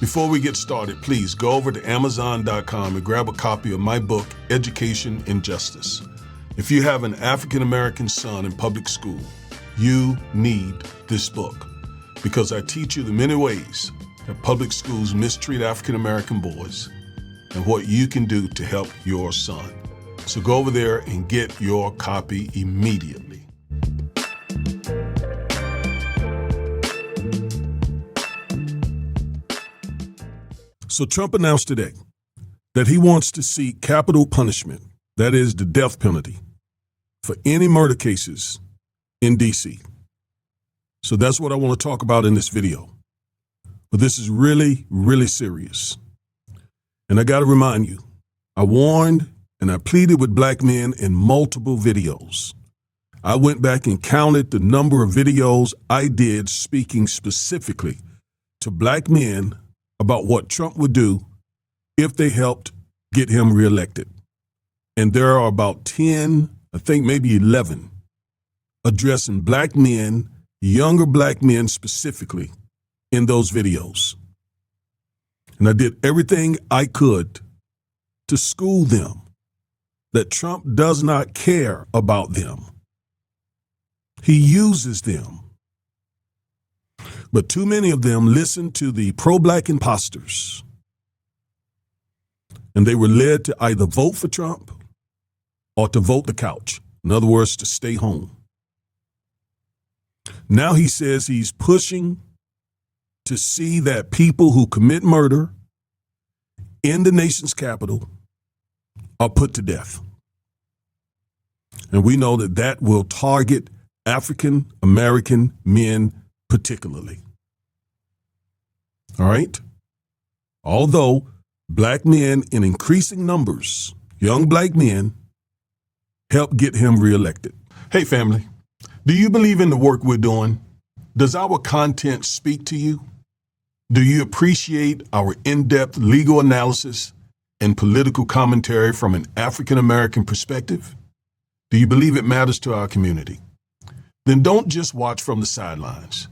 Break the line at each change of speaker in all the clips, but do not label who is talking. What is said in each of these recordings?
Before we get started, please go over to Amazon.com and grab a copy of my book, Education and Justice. If you have an African-American son in public school, you need this book because I teach you the many ways that public schools mistreat African-American boys and what you can do to help your son. So go over there and get your copy immediately. So Trump announced today that he wants to seek capital punishment, that is the death penalty, for any murder cases in D.C. So that's what I want to talk about in this video. But this is really, really serious. And I got to remind you, I warned and I pleaded with black men in multiple videos. I went back and counted the number of videos I did speaking specifically to black men about what Trump would do if they helped get him reelected. And there are about 10, I think maybe 11, addressing black men, younger black men specifically, in those videos. And I did everything I could to school them that Trump does not care about them. He uses them. But too many of them listened to the pro-black imposters. And they were led to either vote for Trump or to vote the couch. In other words, to stay home. Now he says he's pushing to see that people who commit murder in the nation's capital are put to death. And we know that that will target African American men particularly. All right? Although black men in increasing numbers, young black men, help get him reelected. Hey, family, do you believe in the work we're doing? Does our content speak to you? Do you appreciate our in-depth legal analysis and political commentary from an African American perspective? Do you believe it matters to our community? Then don't just watch from the sidelines.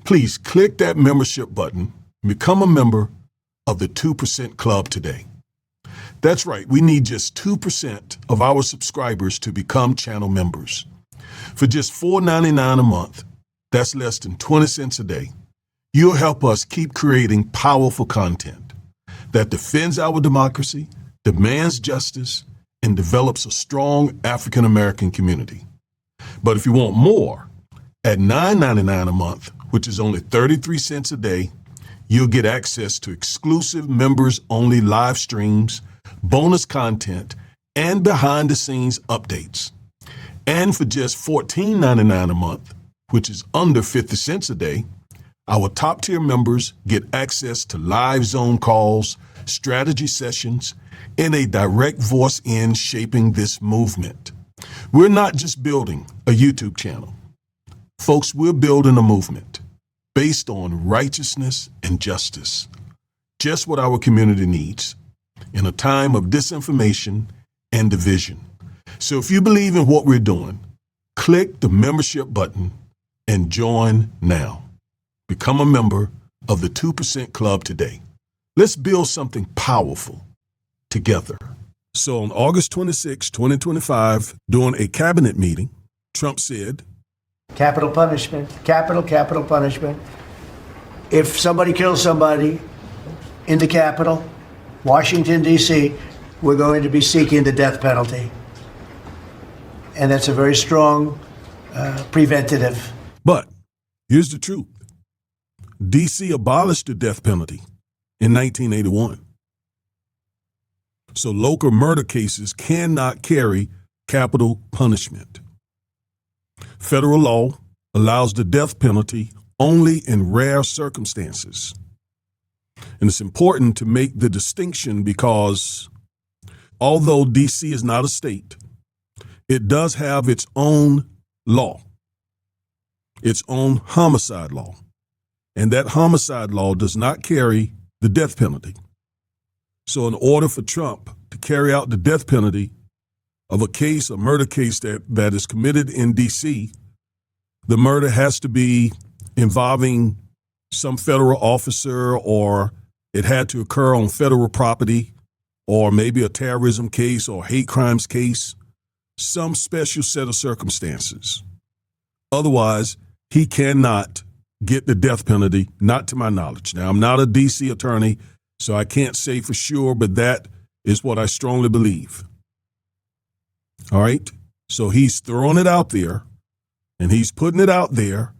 Please click that membership button and become a member of the 2% Club today. That's right, we need just 2% of our subscribers to become channel members. For just $4.99 a month, that's less than 20 cents a day, you'll help us keep creating powerful content that defends our democracy, demands justice, and develops a strong African American community. But if you want more, at $9.99 a month, which is only 33 cents a day, you'll get access to exclusive members-only live streams, bonus content, and behind-the-scenes updates. And for just $14.99 a month, which is under 50 cents a day, our top-tier members get access to live Zone calls, strategy sessions, and a direct voice in shaping this movement. We're not just building a YouTube channel. Folks, we're building a movement based on righteousness and justice, just what our community needs in a time of disinformation and division. So if you believe in what we're doing, click the membership button and join now. Become a member of the 2% Club today. Let's build something powerful together. So on August 26, 2025, during a cabinet meeting, Trump said,
capital punishment, capital punishment. If somebody kills somebody in the Capitol, Washington, D.C., we're going to be seeking the death penalty. And that's a very strong preventative.
But here's the truth. D.C. abolished the death penalty in 1981. So local murder cases cannot carry capital punishment. Federal law allows the death penalty only in rare circumstances. And it's important to make the distinction because although D.C. is not a state, it does have its own law, its own homicide law. And that homicide law does not carry the death penalty. So in order for Trump to carry out the death penalty of a murder case that is committed in D.C., the murder has to be involving some federal officer or it had to occur on federal property, or maybe a terrorism case or hate crimes case, some special set of circumstances. Otherwise, he cannot get the death penalty, not to my knowledge. Now, I'm not a D.C. attorney, so I can't say for sure, but that is what I strongly believe. All right? So he's throwing it out there, and he's putting it out there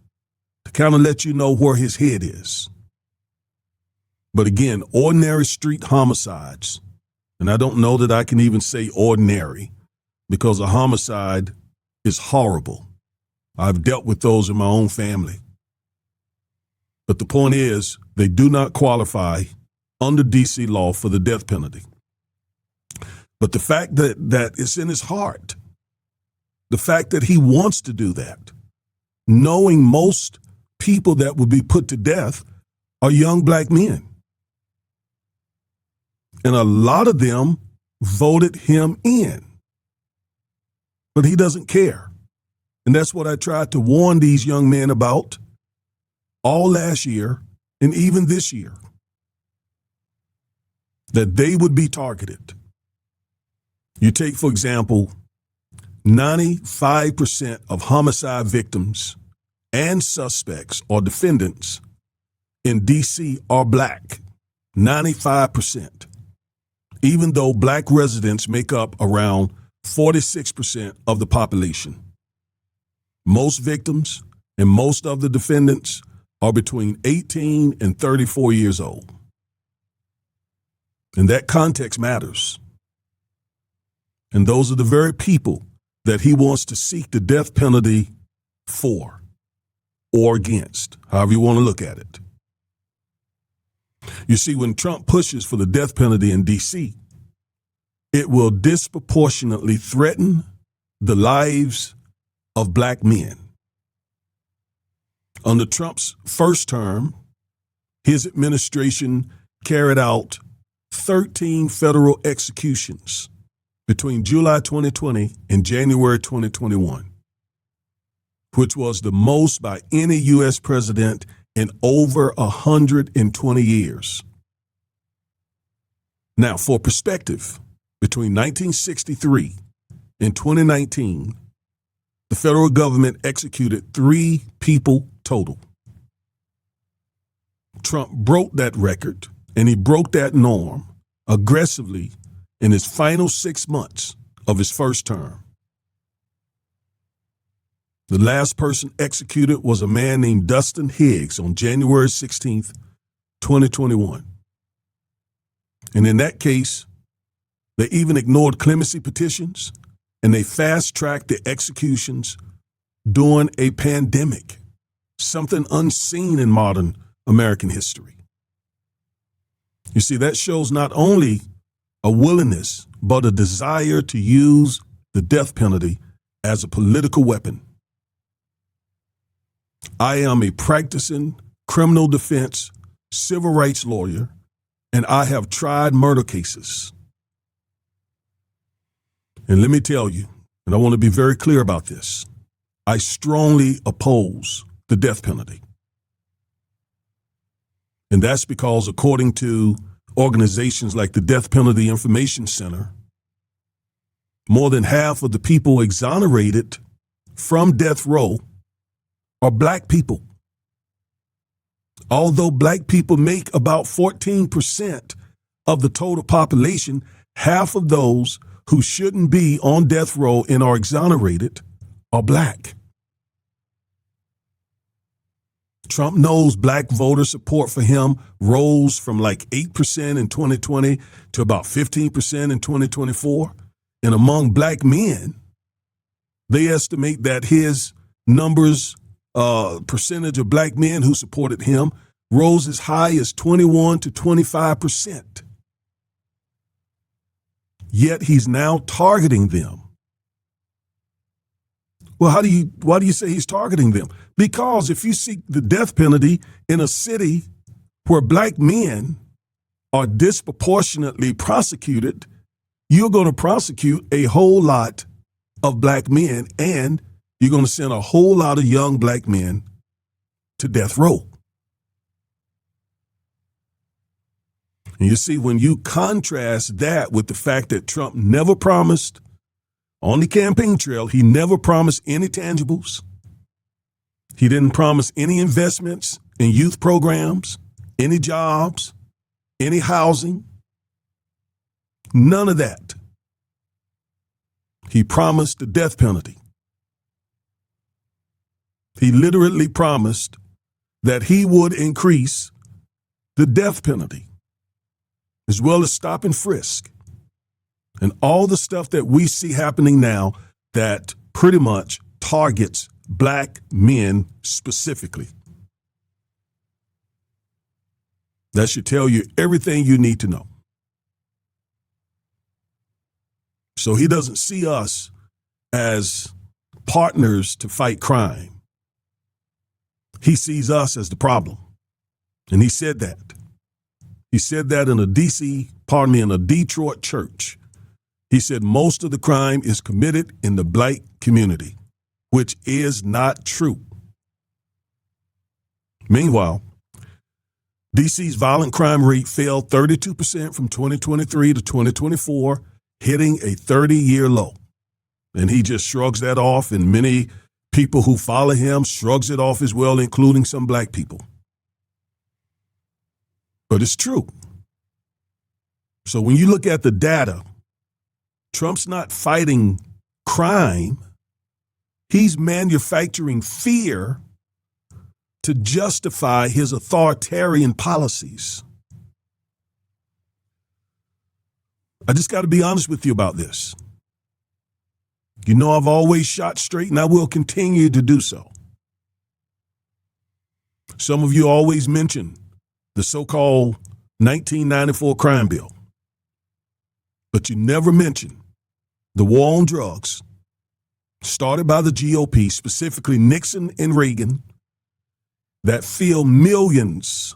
to kind of let you know where his head is. But again, ordinary street homicides, and I don't know that I can even say ordinary, because a homicide is horrible. I've dealt with those in my own family. But the point is, they do not qualify under D.C. law for the death penalty. But the fact that it's in his heart, the fact that he wants to do that, knowing most people that would be put to death are young black men. And a lot of them voted him in. But he doesn't care. And that's what I tried to warn these young men about all last year and even this year, that they would be targeted. You take, for example, 95% of homicide victims and suspects or defendants in D.C. are black. 95%. Even though black residents make up around 46% of the population. Most victims and most of the defendants are between 18 and 34 years old. And that context matters. And those are the very people that he wants to seek the death penalty for or against, however you want to look at it. You see, when Trump pushes for the death penalty in D.C., it will disproportionately threaten the lives of black men. Under Trump's first term, his administration carried out 13 federal executions between July 2020 and January 2021, which was the most by any U.S. president in over 120 years. Now, for perspective, between 1963 and 2019, the federal government executed 3 people total. Trump broke that record, and he broke that norm aggressively in his final 6 months of his first term. The last person executed was a man named Dustin Higgs on January 16th, 2021. And in that case, they even ignored clemency petitions, and they fast-tracked the executions during a pandemic, something unseen in modern American history. You see, that shows not only a willingness, but a desire to use the death penalty as a political weapon. I am a practicing criminal defense civil rights lawyer, and I have tried murder cases. And let me tell you, and I want to be very clear about this, I strongly oppose the death penalty. And that's because, according to organizations like the Death Penalty Information Center, more than half of the people exonerated from death row are black people. Although black people make about 14% of the total population, half of those who shouldn't be on death row and are exonerated are black. Trump knows black voter support for him rose from like 8% in 2020 to about 15% in 2024. And among black men, they estimate that his numbers, percentage of black men who supported him rose as high as 21 to 25%. Yet he's now targeting them. Well, why do you say he's targeting them? Because if you seek the death penalty in a city where black men are disproportionately prosecuted, you're going to prosecute a whole lot of black men, and you're going to send a whole lot of young black men to death row. And you see, when you contrast that with the fact that Trump never promised on the campaign trail, he never promised any tangibles. He didn't promise any investments in youth programs, any jobs, any housing, none of that. He promised the death penalty. He literally promised that he would increase the death penalty, as well as stop and frisk, and all the stuff that we see happening now that pretty much targets black men specifically. That should tell you everything you need to know. So he doesn't see us as partners to fight crime. He sees us as the problem. And he said that. He said that in a Detroit church. He said most of the crime is committed in the black community, which is not true. Meanwhile, DC's violent crime rate fell 32% from 2023 to 2024, hitting a 30-year low. And he just shrugs that off, and many people who follow him shrugs it off as well, including some black people. But it's true. So when you look at the data, Trump's not fighting crime. He's manufacturing fear to justify his authoritarian policies. I just got to be honest with you about this. You know, I've always shot straight, and I will continue to do so. Some of you always mention the so-called 1994 crime bill, but you never mention the war on drugs started by the GOP, specifically Nixon and Reagan, that filled millions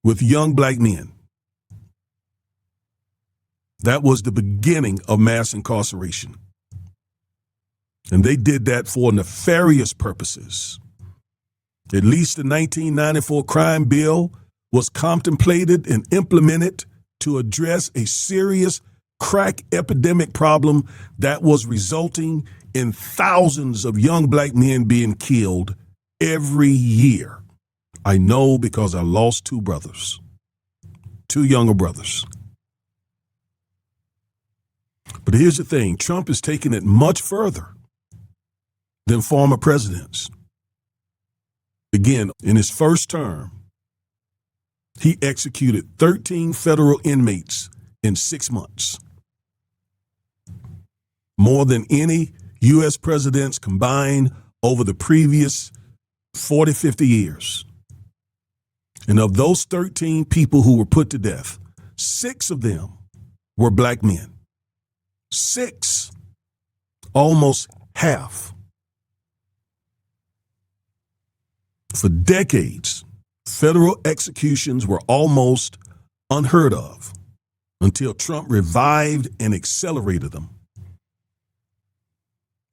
with young black men. That was the beginning of mass incarceration. And they did that for nefarious purposes. At least the 1994 crime bill was contemplated and implemented to address a serious crack epidemic problem that was resulting in thousands of young black men being killed every year. I know because I lost two younger brothers. But here's the thing, Trump is taking it much further than former presidents. Again, in his first term, he executed 13 federal inmates in 6 months. More than any U.S. presidents combined over the previous 40, 50 years. And of those 13 people who were put to death, 6 of them were black men. 6, almost half. For decades, federal executions were almost unheard of until Trump revived and accelerated them.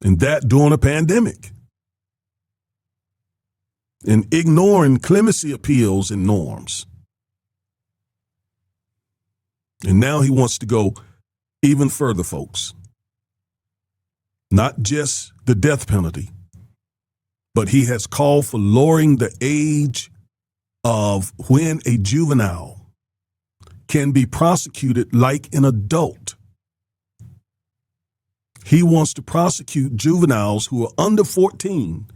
And that during a pandemic. And ignoring clemency appeals and norms. And now he wants to go even further, folks. Not just the death penalty, but he has called for lowering the age of when a juvenile can be prosecuted like an adult. He wants to prosecute juveniles who are under 14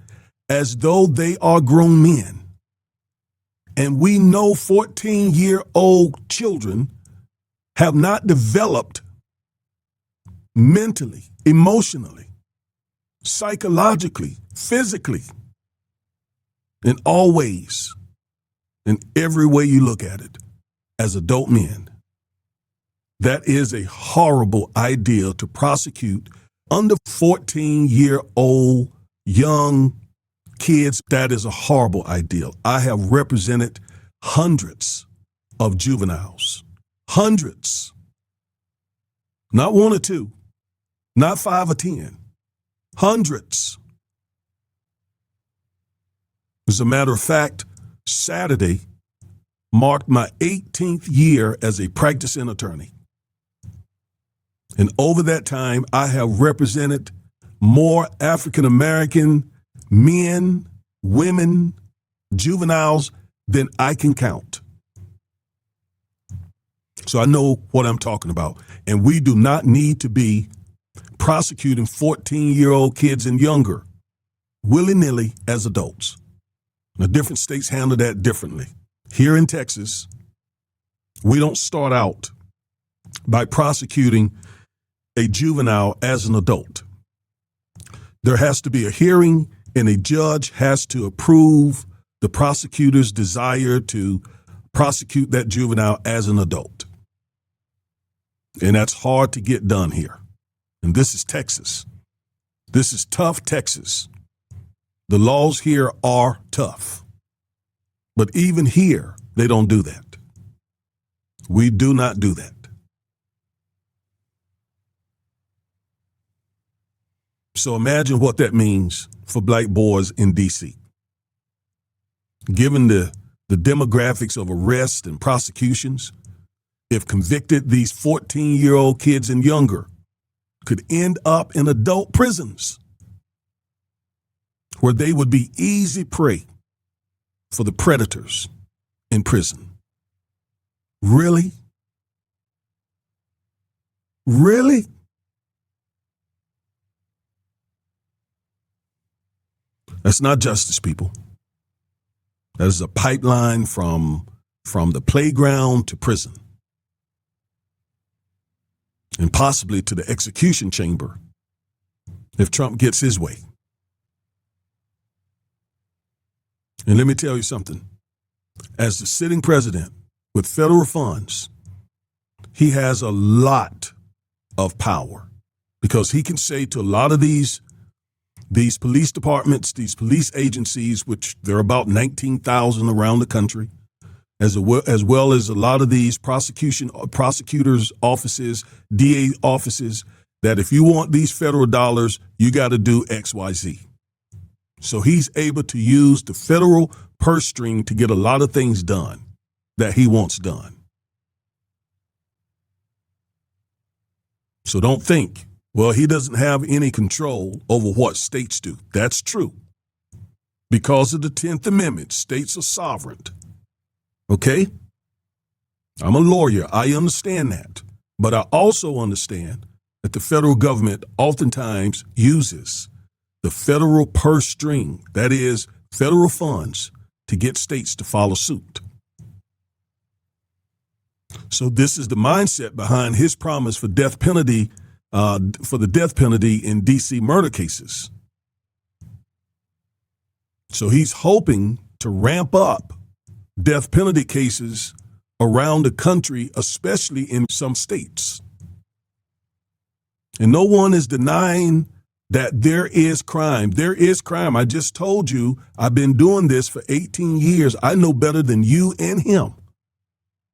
as though they are grown men. And we know 14-year-old children have not developed mentally, emotionally, psychologically, physically, in all ways, in every way you look at it, as adult men. That is a horrible idea to prosecute under 14-year-old young kids. That is a horrible idea. I have represented hundreds of juveniles. Hundreds. Not 1 or 2. Not 5 or 10. Hundreds. As a matter of fact, Saturday, marked my 18th year as a practicing attorney. And over that time, I have represented more African American men, women, juveniles than I can count. So I know what I'm talking about. And we do not need to be prosecuting 14-year-old kids and younger willy-nilly as adults. Now, different states handle that differently. Here in Texas, we don't start out by prosecuting a juvenile as an adult. There has to be a hearing, and a judge has to approve the prosecutor's desire to prosecute that juvenile as an adult. And that's hard to get done here. And this is Texas. This is tough Texas. The laws here are tough. But even here, they don't do that. We do not do that. So imagine what that means for black boys in D.C. Given the demographics of arrests and prosecutions, if convicted, these 14-year-old kids and younger could end up in adult prisons where they would be easy prey for the predators in prison. Really? Really? That's not justice, people. That is a pipeline from the playground to prison, and possibly to the execution chamber if Trump gets his way. And let me tell you something. As the sitting president with federal funds, he has a lot of power because he can say to a lot of these police departments, these police agencies, which there are about 19,000 around the country, as well as a lot of these prosecutors' offices, DA offices, that if you want these federal dollars, you got to do X, Y, Z. So he's able to use the federal purse string to get a lot of things done that he wants done. So don't think, well, he doesn't have any control over what states do. That's true. Because of the 10th Amendment, states are sovereign. Okay? I'm a lawyer. I understand that. But I also understand that the federal government oftentimes uses the federal purse string, that is, federal funds, to get states to follow suit. So this is the mindset behind his promise for death penalty, for the death penalty in D.C. murder cases. So he's hoping to ramp up death penalty cases around the country, especially in some states. And no one is denying that there is crime. There is crime. I just told you, I've been doing this for 18 years. I know better than you and him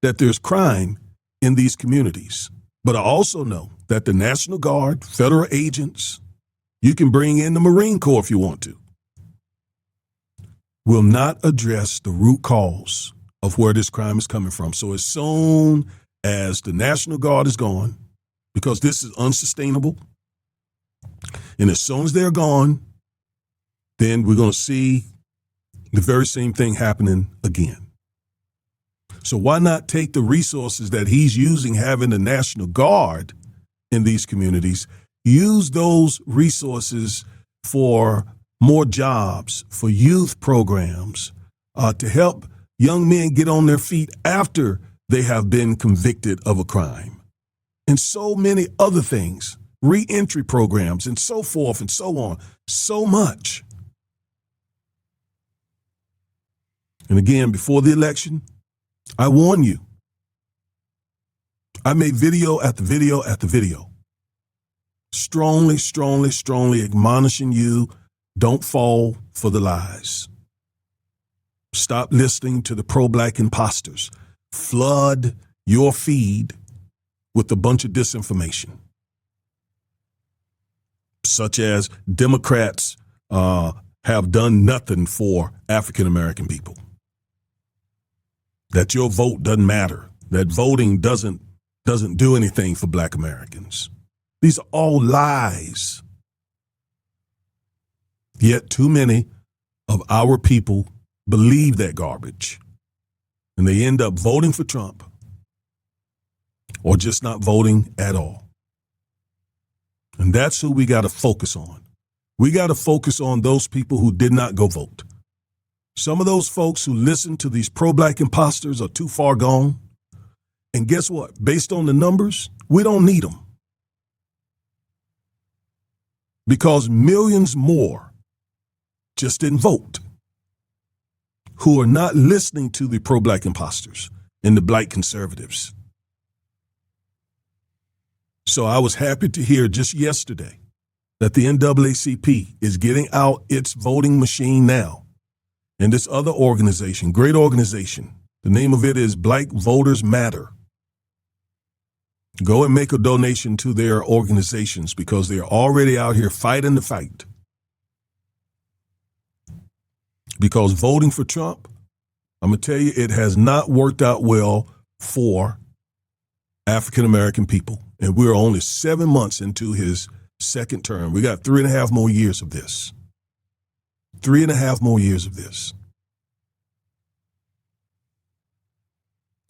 that there's crime in these communities. But I also know that the National Guard, federal agents, you can bring in the Marine Corps if you want to, will not address the root cause of where this crime is coming from. So as soon as the National Guard is gone, because this is unsustainable, and as soon as they're gone, then we're going to see the very same thing happening again. So why not take the resources that he's using, having the National Guard in these communities, use those resources for more jobs, for youth programs, to help young men get on their feet after they have been convicted of a crime, and so many other things, reentry programs and so forth and so on, so much. And again, before the election, I warn you, I made video after video after video, strongly, strongly, strongly admonishing you, don't fall for the lies. Stop listening to the pro-black imposters. Flood your feed with a bunch of disinformation, such as Democrats have done nothing for African American people. that your vote doesn't matter, that voting doesn't do anything for Black Americans. These are all lies. Yet too many of our people believe that garbage, and they end up voting for Trump or just not voting at all. And that's who we got to focus on. We got to focus on those people who did not go vote. Some of those folks who listen to these pro-Black imposters are too far gone. And guess what? Based on the numbers, we don't need them. Because millions more just didn't vote, who are not listening to the pro-Black imposters and the Black conservatives. So I was happy to hear just yesterday that the NAACP is getting out its voting machine now. And this other organization, great organization, the name of it is Black Voters Matter. Go and make a donation to their organizations because they're already out here fighting the fight. Because voting for Trump, I'm going to tell you, it has not worked out well for African American people. And we're only 7 months into his second term. We got 3.5 more years of this. 3.5 more years of this.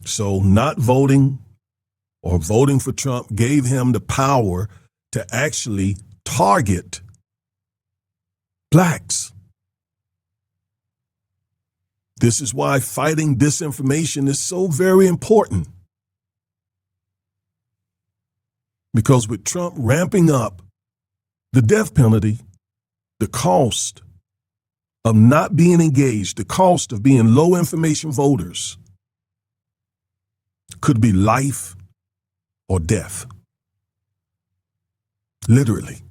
So not voting or voting for Trump gave him the power to actually target Blacks. This is why fighting disinformation is so very important. Because with Trump ramping up the death penalty, the cost of not being engaged, the cost of being low information voters could be life or death. Literally.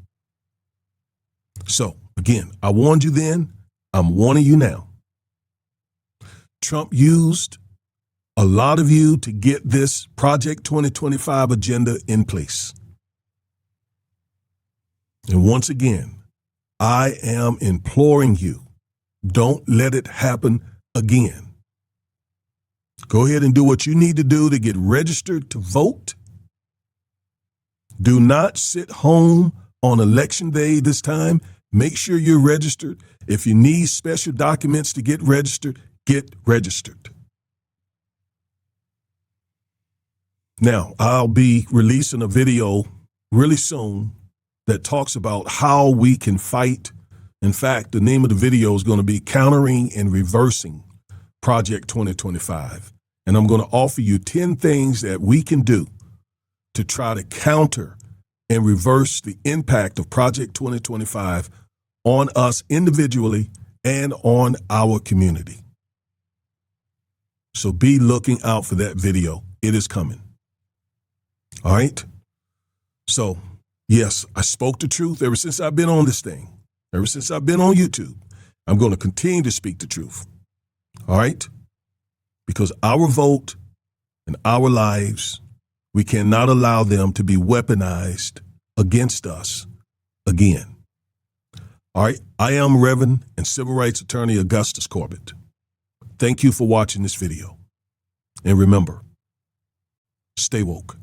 So, again, I warned you then, I'm warning you now. Trump used a lot of you to get this Project 2025 agenda in place. And once again, I am imploring you, don't let it happen again. Go ahead and do what you need to do to get registered to vote. Do not sit home on election day this time. Make sure you're registered. If you need special documents to get registered, get registered. Now, I'll be releasing a video really soon that talks about how we can fight. In fact, the name of the video is going to be Countering and Reversing Project 2025. And I'm going to offer you 10 things that we can do to try to counter and reverse the impact of Project 2025 on us individually and on our community. So be looking out for that video. It is coming. All right? So, yes, I spoke the truth ever since I've been on this thing. Ever since I've been on YouTube, I'm going to continue to speak the truth. All right? Because our vote and our lives, we cannot allow them to be weaponized against us again. All right? I am Reverend and Civil Rights Attorney Augustus Corbett. Thank you for watching this video. And remember, stay woke.